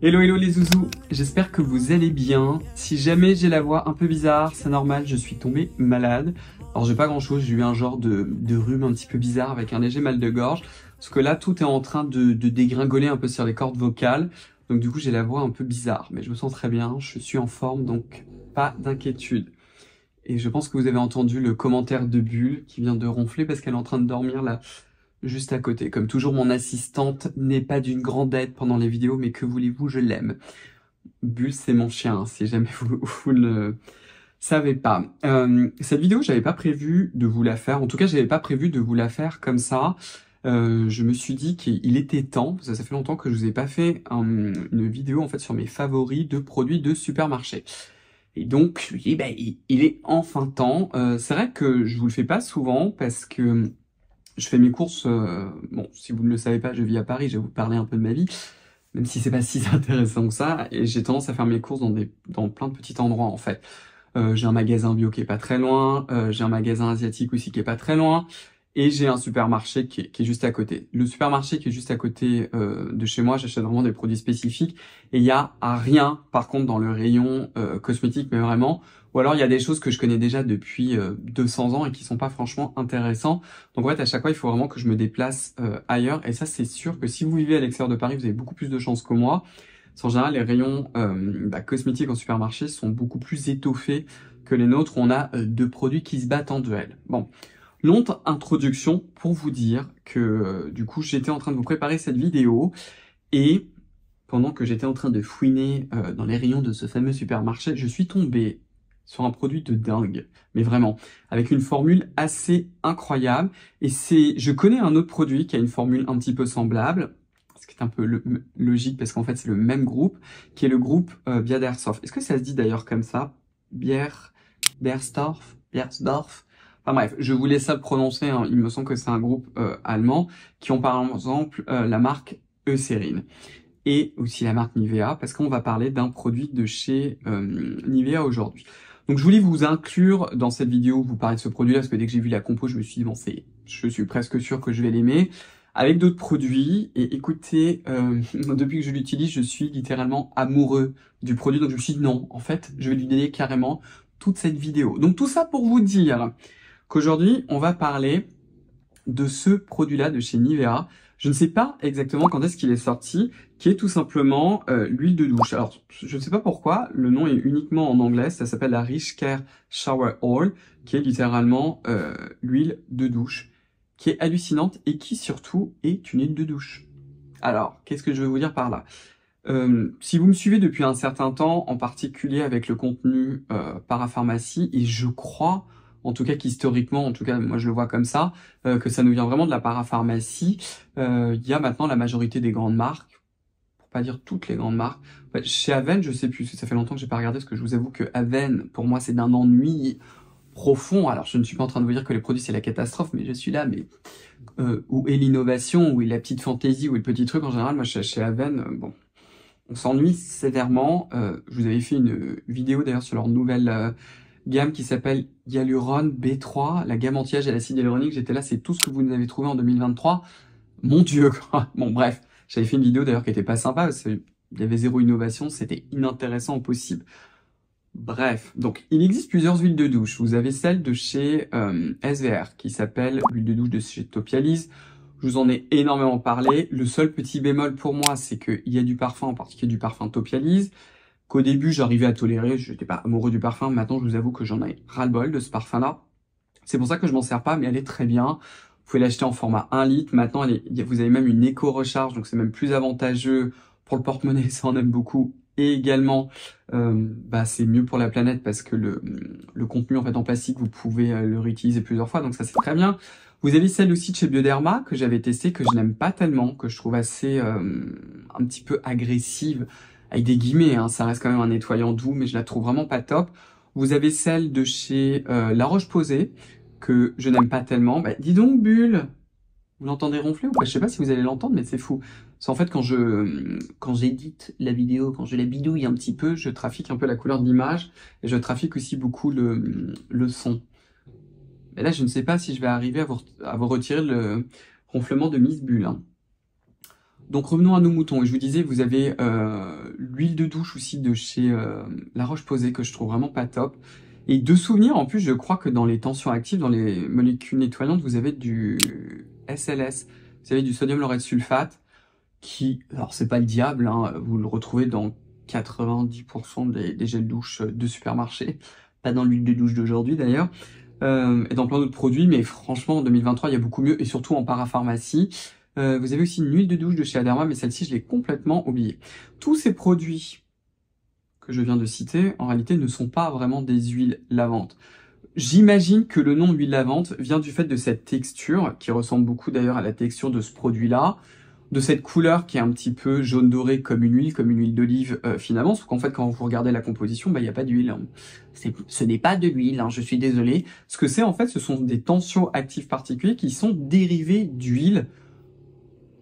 Hello hello les zouzous, j'espère que vous allez bien. Si jamais j'ai la voix un peu bizarre, c'est normal, je suis tombé malade. Alors j'ai pas grand chose, j'ai eu un genre de rhume un petit peu bizarre avec un léger mal de gorge. Parce que là tout est en train de dégringoler un peu sur les cordes vocales. Donc du coup j'ai la voix un peu bizarre, mais je me sens très bien, je suis en forme donc pas d'inquiétude. Et je pense que vous avez entendu le commentaire de Bulle qui vient de ronfler parce qu'elle est en train de dormir là juste à côté. Comme toujours, mon assistante n'est pas d'une grande aide pendant les vidéos, mais que voulez-vous, je l'aime. Bulle, c'est mon chien, si jamais vous ne le savez pas. Cette vidéo, j'avais pas prévu de vous la faire. En tout cas, j'avais pas prévu de vous la faire comme ça. Je me suis dit qu'il était temps, parce que ça fait longtemps que je vous ai pas fait une vidéo en fait sur mes favoris de produits de supermarché. Et donc, je me dis, ben, il est enfin temps. C'est vrai que je vous le fais pas souvent parce que je fais mes courses, bon, si vous ne le savez pas, je vis à Paris, je vais vous parler un peu de ma vie, même si c'est pas si intéressant que ça, et j'ai tendance à faire mes courses dans plein de petits endroits, en fait. J'ai un magasin bio qui est pas très loin, j'ai un magasin asiatique aussi qui est pas très loin, et j'ai un supermarché qui est juste à côté. Le supermarché qui est juste à côté de chez moi, j'achète vraiment des produits spécifiques, et il y a rien, par contre, dans le rayon cosmétique, mais vraiment, ou alors il y a des choses que je connais déjà depuis 200 ans et qui sont pas franchement intéressants. Donc en fait, à chaque fois, il faut vraiment que je me déplace ailleurs, et ça, c'est sûr que si vous vivez à l'extérieur de Paris, vous avez beaucoup plus de chances que moi. Parce qu'en général, les rayons cosmétiques en supermarché sont beaucoup plus étoffés que les nôtres, où on a deux produits qui se battent en duel. Bon, longue introduction pour vous dire que du coup, j'étais en train de vous préparer cette vidéo, et pendant que j'étais en train de fouiner dans les rayons de ce fameux supermarché, je suis tombé sur un produit de dingue, mais vraiment, avec une formule assez incroyable. Et je connais un autre produit qui a une formule un petit peu semblable, ce qui est un peu logique parce qu'en fait c'est le même groupe, qui est le groupe Biaderstoff. Est-ce que ça se dit d'ailleurs comme ça? Biersdorf? Enfin bref, je vous laisse ça le prononcer, hein. Il me semble que c'est un groupe allemand qui ont par exemple la marque Eucérine et aussi la marque Nivea, parce qu'on va parler d'un produit de chez Nivea aujourd'hui. Donc je voulais vous inclure dans cette vidéo, vous parler de ce produit-là, parce que dès que j'ai vu la compo, je me suis dit, bon, je suis presque sûr que je vais l'aimer, avec d'autres produits. Et écoutez, depuis que je l'utilise, je suis littéralement amoureux du produit, donc je me suis dit, non, en fait, je vais lui dédier carrément toute cette vidéo. Donc tout ça pour vous dire qu'aujourd'hui, on va parler de ce produit-là de chez Nivea. Je ne sais pas exactement quand est-ce qu'il est sorti, qui est tout simplement l'huile de douche. Alors, je ne sais pas pourquoi, le nom est uniquement en anglais, ça s'appelle la Rich Care Shower Oil, qui est littéralement l'huile de douche, qui est hallucinante et qui surtout est une huile de douche. Alors, qu'est-ce que je veux vous dire par là? Si vous me suivez depuis un certain temps, en particulier avec le contenu parapharmacie, et je crois, en tout cas qu'historiquement, en tout cas moi je le vois comme ça, que ça nous vient vraiment de la parapharmacie, il y a maintenant la majorité des grandes marques, pour pas dire toutes les grandes marques. Ouais, chez Aven, je sais plus, ça fait longtemps que j'ai pas regardé, parce que je vous avoue que Aven, pour moi, c'est d'un ennui profond. Alors je ne suis pas en train de vous dire que les produits c'est la catastrophe, mais je suis là, mais où est l'innovation, où est la petite fantaisie, où est le petit truc en général. Moi chez Aven, bon, on s'ennuie sévèrement. Je vous avais fait une vidéo d'ailleurs sur leur nouvelle gamme qui s'appelle Hyaluron B3, la gamme anti-âge à l'acide hyaluronique. J'étais là, c'est tout ce que vous nous avez trouvé en 2023. Mon Dieu, quoi. Bon, bref, j'avais fait une vidéo d'ailleurs qui était pas sympa parce qu'il y avait zéro innovation, c'était inintéressant au possible. Bref, donc il existe plusieurs huiles de douche. Vous avez celle de chez SVR qui s'appelle l'huile de douche de chez Topialis. Je vous en ai énormément parlé. Le seul petit bémol pour moi, c'est qu'il y a du parfum, en particulier du parfum Topialis, qu'au début j'arrivais à tolérer. Je n'étais pas amoureux du parfum. Maintenant, je vous avoue que j'en ai ras-le-bol de ce parfum-là. C'est pour ça que je m'en sers pas, mais elle est très bien. Vous pouvez l'acheter en format 1 litre. Maintenant, vous avez même une éco-recharge, donc c'est même plus avantageux pour le porte-monnaie. Ça, on aime beaucoup. Et également, c'est mieux pour la planète parce que le contenu en fait en plastique, vous pouvez le réutiliser plusieurs fois, donc ça c'est très bien. Vous avez celle aussi de chez Bioderma que j'avais testée, que je n'aime pas tellement, que je trouve assez un petit peu agressive, avec des guillemets, hein, ça reste quand même un nettoyant doux, mais je la trouve vraiment pas top. Vous avez celle de chez La Roche-Posay, que je n'aime pas tellement. Bah, dis donc, Bulle, vous l'entendez ronfler ou pas? Je sais pas si vous allez l'entendre, mais c'est fou. C'est en fait quand j'édite la vidéo, quand je la bidouille un petit peu, je trafique un peu la couleur de l'image et je trafique aussi beaucoup le son. Et là, je ne sais pas si je vais arriver à vous retirer le ronflement de Miss Bulle, hein. Donc revenons à nos moutons. Et je vous disais, vous avez l'huile de douche aussi de chez La Roche-Posay que je trouve vraiment pas top. Et de souvenir, en plus, je crois que dans les tensions actives, dans les molécules nettoyantes, vous avez du SLS. Vous avez du sodium laureth sulfate qui, alors c'est pas le diable, hein, vous le retrouvez dans 90% des gels douche de supermarché. Pas dans l'huile de douche d'aujourd'hui d'ailleurs. Et dans plein d'autres produits, mais franchement, en 2023, il y a beaucoup mieux, et surtout en parapharmacie. Vous avez aussi une huile de douche de chez Aderma, mais celle-ci, je l'ai complètement oubliée. Tous ces produits que je viens de citer, en réalité, ne sont pas vraiment des huiles lavantes. J'imagine que le nom huile lavante vient du fait de cette texture, qui ressemble beaucoup d'ailleurs à la texture de ce produit-là, de cette couleur qui est un petit peu jaune doré comme une huile d'olive finalement, sauf qu'en fait quand vous regardez la composition, il n'y a pas d'huile. Ce n'est pas de l'huile, hein, je suis désolé. Ce que c'est en fait, ce sont des tensions actifs particuliers qui sont dérivés d'huile,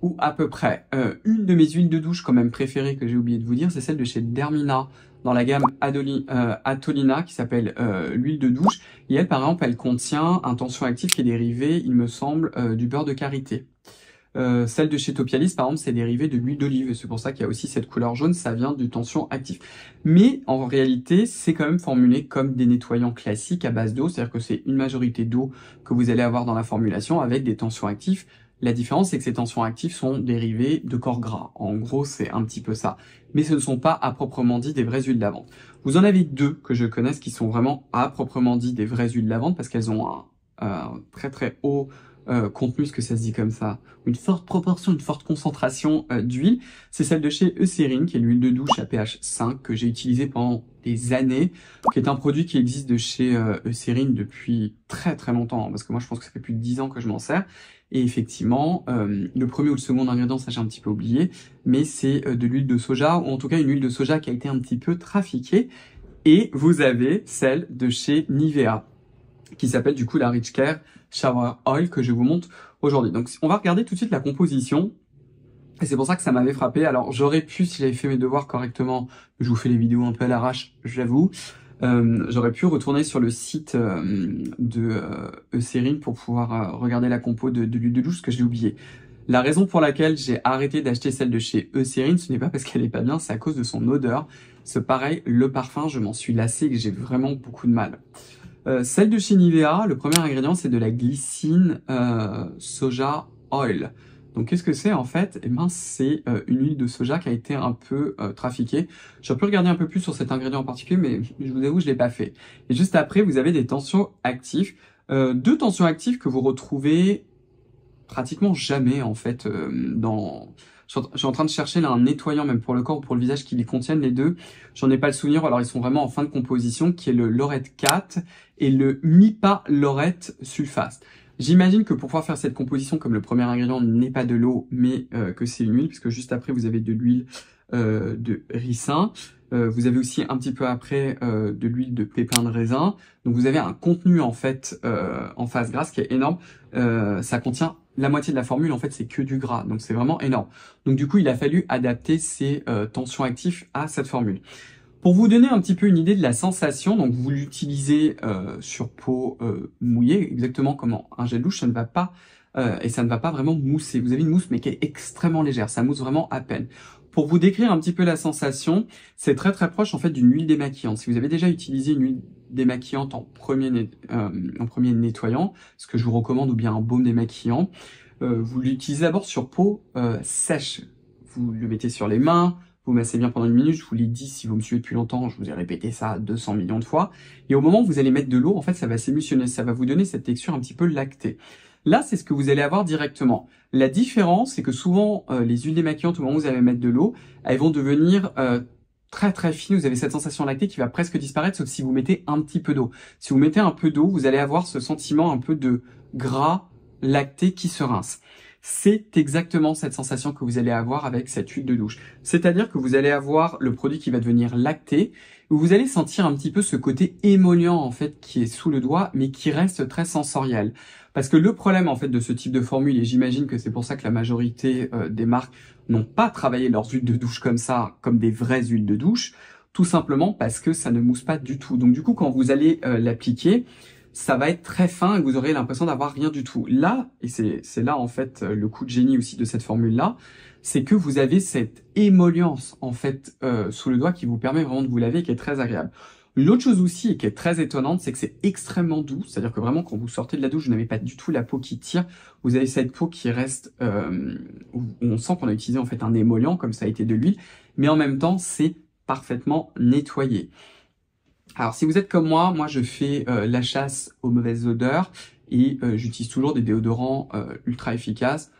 ou à peu près. Une de mes huiles de douche quand même préférées que j'ai oublié de vous dire, c'est celle de chez Dermina, dans la gamme Atolina, qui s'appelle l'huile de douche. Et elle, par exemple, elle contient un tension actif qui est dérivé, il me semble, du beurre de karité. Celle de chez Topialis, par exemple, c'est dérivé de l'huile d'olive. C'est pour ça qu'il y a aussi cette couleur jaune, ça vient du tension actif. Mais en réalité, c'est quand même formulé comme des nettoyants classiques à base d'eau. C'est-à-dire que c'est une majorité d'eau que vous allez avoir dans la formulation avec des tensions actifs. La différence, c'est que ces tensions actifs sont dérivés de corps gras. En gros, c'est un petit peu ça. Mais ce ne sont pas à proprement dit des vraies huiles lavantes. Vous en avez deux que je connaisse qui sont vraiment à proprement dit des vraies huiles lavantes parce qu'elles ont un très très haut contenu, ce que ça se dit comme ça, une forte proportion, une forte concentration d'huile. C'est celle de chez Eucérine, qui est l'huile de douche à pH 5 que j'ai utilisée pendant des années, qui est un produit qui existe de chez Eucérine depuis très très longtemps, hein, parce que moi je pense que ça fait plus de 10 ans que je m'en sers. Et effectivement, le premier ou le second ingrédient, ça j'ai un petit peu oublié, mais c'est de l'huile de soja, ou en tout cas une huile de soja qui a été un petit peu trafiquée. Et vous avez celle de chez Nivea, qui s'appelle du coup la Rich Care Shower Oil, que je vous montre aujourd'hui. Donc on va regarder tout de suite la composition, et c'est pour ça que ça m'avait frappé. Alors j'aurais pu, si j'avais fait mes devoirs correctement, je vous fais les vidéos un peu à l'arrache, j'avoue, j'aurais pu retourner sur le site de Eucérine pour pouvoir regarder la compo de l'huile de douche, parce que je l'ai oublié. La raison pour laquelle j'ai arrêté d'acheter celle de chez Eucérine, ce n'est pas parce qu'elle est pas bien, c'est à cause de son odeur. C'est pareil, le parfum, je m'en suis lassé et que j'ai vraiment beaucoup de mal. Celle de chez Nivea, le premier ingrédient, c'est de la glycine soja oil. Donc, qu'est-ce que c'est en fait? Eh ben, c'est une huile de soja qui a été un peu trafiquée. J'aurais pu regarder un peu plus sur cet ingrédient en particulier, mais je vous avoue, je l'ai pas fait. Et juste après, vous avez des tensions actifs. Deux tensions actives que vous retrouvez pratiquement jamais en fait dans... Je suis en train de chercher là un nettoyant même pour le corps ou pour le visage qui les contiennent les deux. J'en ai pas le souvenir, alors ils sont vraiment en fin de composition, qui est le laureth 4 et le mipa laureth sulfate. J'imagine que pour pouvoir faire cette composition, comme le premier ingrédient n'est pas de l'eau, mais que c'est une huile, puisque juste après vous avez de l'huile de ricin. Vous avez aussi un petit peu après de l'huile de pépins de raisin. Donc vous avez un contenu en fait en phase grasse qui est énorme. Ça contient la moitié de la formule, en fait, c'est que du gras. Donc, c'est vraiment énorme. Donc, du coup, il a fallu adapter ces tensions actifs à cette formule. Pour vous donner un petit peu une idée de la sensation, donc vous l'utilisez sur peau mouillée, exactement comme un gel douche, ça ne va pas et ça ne va pas vraiment mousser. Vous avez une mousse, mais qui est extrêmement légère. Ça mousse vraiment à peine. Pour vous décrire un petit peu la sensation, c'est très très proche en fait d'une huile démaquillante. Si vous avez déjà utilisé une huile démaquillante en premier nettoyant, ce que je vous recommande, ou bien un baume démaquillant, vous l'utilisez d'abord sur peau sèche. Vous le mettez sur les mains, vous massez bien pendant une minute. Je vous l'ai dit, si vous me suivez depuis longtemps, je vous ai répété ça 200 millions de fois. Et au moment où vous allez mettre de l'eau, en fait, ça va s'émulsionner, ça va vous donner cette texture un petit peu lactée. Là, c'est ce que vous allez avoir directement. La différence, c'est que souvent, les huiles démaquillantes, au moment où vous allez mettre de l'eau, elles vont devenir très très fines. Vous avez cette sensation lactée qui va presque disparaître, sauf si vous mettez un petit peu d'eau. Si vous mettez un peu d'eau, vous allez avoir ce sentiment un peu de gras lacté qui se rince. C'est exactement cette sensation que vous allez avoir avec cette huile de douche. C'est-à-dire que vous allez avoir le produit qui va devenir lacté, où vous allez sentir un petit peu ce côté émollient en fait qui est sous le doigt, mais qui reste très sensoriel. Parce que le problème en fait de ce type de formule, et j'imagine que c'est pour ça que la majorité des marques n'ont pas travaillé leurs huiles de douche comme ça, comme des vraies huiles de douche, tout simplement parce que ça ne mousse pas du tout. Donc du coup, quand vous allez l'appliquer, ça va être très fin et vous aurez l'impression d'avoir rien du tout. Là, et c'est là en fait le coup de génie aussi de cette formule-là, c'est que vous avez cette émollience en fait sous le doigt qui vous permet vraiment de vous laver et qui est très agréable. L'autre chose aussi et qui est très étonnante, c'est que c'est extrêmement doux, c'est-à-dire que vraiment quand vous sortez de la douche, vous n'avez pas du tout la peau qui tire, vous avez cette peau qui reste, où on sent qu'on a utilisé en fait un émollient comme ça a été de l'huile, mais en même temps c'est parfaitement nettoyé. Alors si vous êtes comme moi je fais la chasse aux mauvaises odeurs et j'utilise toujours des déodorants ultra efficaces.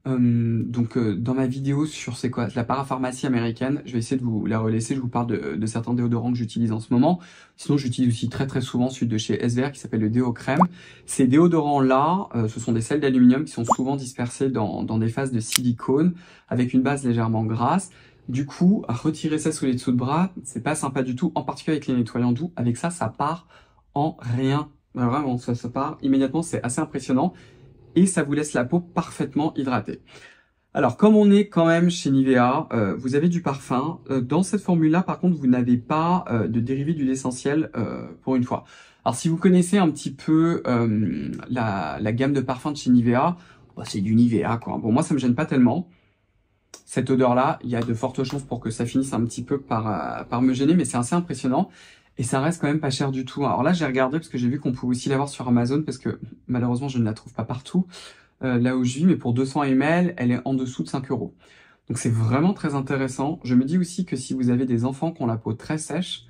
Dans ma vidéo sur c'est quoi la parapharmacie américaine, je vais essayer de vous la relaisser, je vous parle de certains déodorants que j'utilise en ce moment. Sinon j'utilise aussi très souvent celui de chez SVR qui s'appelle le Déo Crème. Ces déodorants là, ce sont des sels d'aluminium qui sont souvent dispersés dans des phases de silicone avec une base légèrement grasse. Du coup, à retirer ça sous les dessous de bras, c'est pas sympa du tout, en particulier avec les nettoyants doux. Avec ça, ça part en rien. Vraiment, ça part immédiatement, c'est assez impressionnant. Et ça vous laisse la peau parfaitement hydratée. Alors, comme on est quand même chez Nivea, vous avez du parfum. Dans cette formule-là, par contre, vous n'avez pas de dérivé d'huile essentielle pour une fois. Alors, si vous connaissez un petit peu la gamme de parfums de chez Nivea, bah, c'est du Nivea, quoi. Bon, moi, ça me gêne pas tellement. Cette odeur-là, il y a de fortes chances pour que ça finisse un petit peu par me gêner, mais c'est assez impressionnant. Et ça reste quand même pas cher du tout. Alors là, j'ai regardé parce que j'ai vu qu'on pouvait aussi l'avoir sur Amazon parce que malheureusement, je ne la trouve pas partout là où je vis. Mais pour 200 ml, elle est en dessous de 5 €. Donc c'est vraiment très intéressant. Je me dis aussi que si vous avez des enfants qui ont la peau très sèche,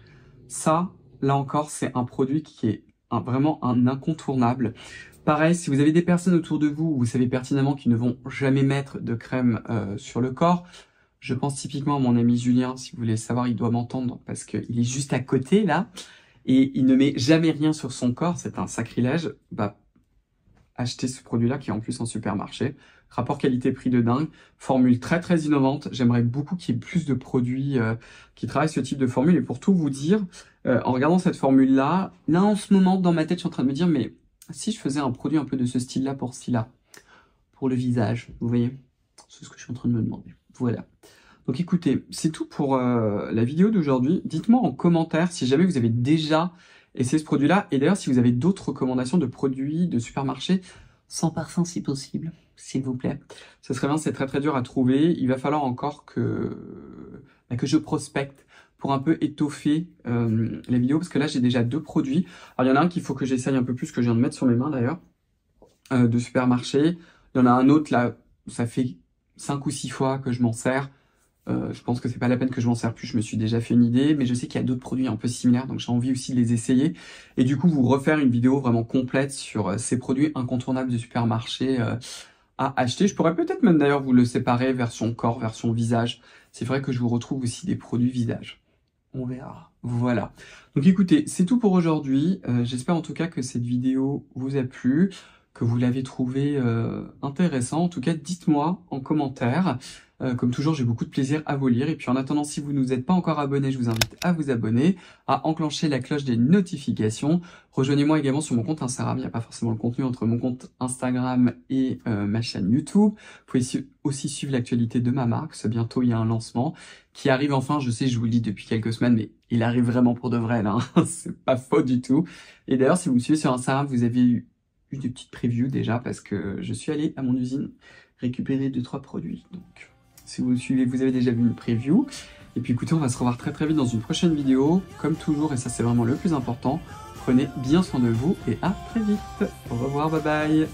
ça, là encore, c'est un produit qui est vraiment un incontournable. Pareil, si vous avez des personnes autour de vous, vous savez pertinemment qu'ils ne vont jamais mettre de crème sur le corps. Je pense typiquement à mon ami Julien, si vous voulez savoir, il doit m'entendre parce qu'il est juste à côté là, et il ne met jamais rien sur son corps, c'est un sacrilège. Bah, achetez ce produit-là qui est en plus en supermarché. Rapport qualité-prix de dingue, formule très innovante. J'aimerais beaucoup qu'il y ait plus de produits qui travaillent ce type de formule. Et pour tout vous dire, en regardant cette formule-là, là en ce moment, dans ma tête, je suis en train de me dire, mais si je faisais un produit un peu de ce style-là pour le visage, vous voyez, c'est ce que je suis en train de me demander. Voilà. Donc écoutez, c'est tout pour la vidéo d'aujourd'hui. Dites-moi en commentaire si jamais vous avez déjà essayé ce produit-là. Et d'ailleurs, si vous avez d'autres recommandations de produits de supermarché, sans parfum si possible, s'il vous plaît. Ce serait bien, c'est très dur à trouver. Il va falloir encore que je prospecte pour un peu étoffer la vidéo. Parce que là, j'ai déjà 2 produits. Alors, il y en a un qu'il faut que j'essaye un peu plus, que je viens de mettre sur mes mains d'ailleurs, de supermarché. Il y en a un autre, là, ça fait 5 ou 6 fois que je m'en sers. Je pense que c'est pas la peine que je m'en sers plus, je me suis déjà fait une idée, mais je sais qu'il y a d'autres produits un peu similaires, donc j'ai envie aussi de les essayer. Et du coup, vous refaire une vidéo vraiment complète sur ces produits incontournables du supermarché à acheter. Je pourrais peut-être même d'ailleurs vous le séparer, version corps, version visage. C'est vrai que je vous retrouve aussi des produits visage. On verra. Voilà. Donc écoutez, c'est tout pour aujourd'hui. J'espère en tout cas que cette vidéo vous a plu, que vous l'avez trouvé intéressant. En tout cas, dites-moi en commentaire. Comme toujours, j'ai beaucoup de plaisir à vous lire. Et puis en attendant, si vous ne vous êtes pas encore abonné, je vous invite à vous abonner, à enclencher la cloche des notifications. Rejoignez-moi également sur mon compte Instagram. Il n'y a pas forcément le contenu entre mon compte Instagram et ma chaîne YouTube. Vous pouvez aussi suivre l'actualité de ma marque. C'est bientôt, il y a un lancement qui arrive enfin. Je sais, je vous le dis depuis quelques semaines, mais il arrive vraiment pour de vrai là. C'est pas faux du tout. Et d'ailleurs, si vous me suivez sur Instagram, vous avez eu des petites previews déjà parce que je suis allé à mon usine récupérer 2-3 produits. Donc si vous me suivez, vous avez déjà vu une preview. Et puis écoutez, on va se revoir très vite dans une prochaine vidéo. Comme toujours, et ça c'est vraiment le plus important, prenez bien soin de vous et à très vite. Au revoir, bye bye.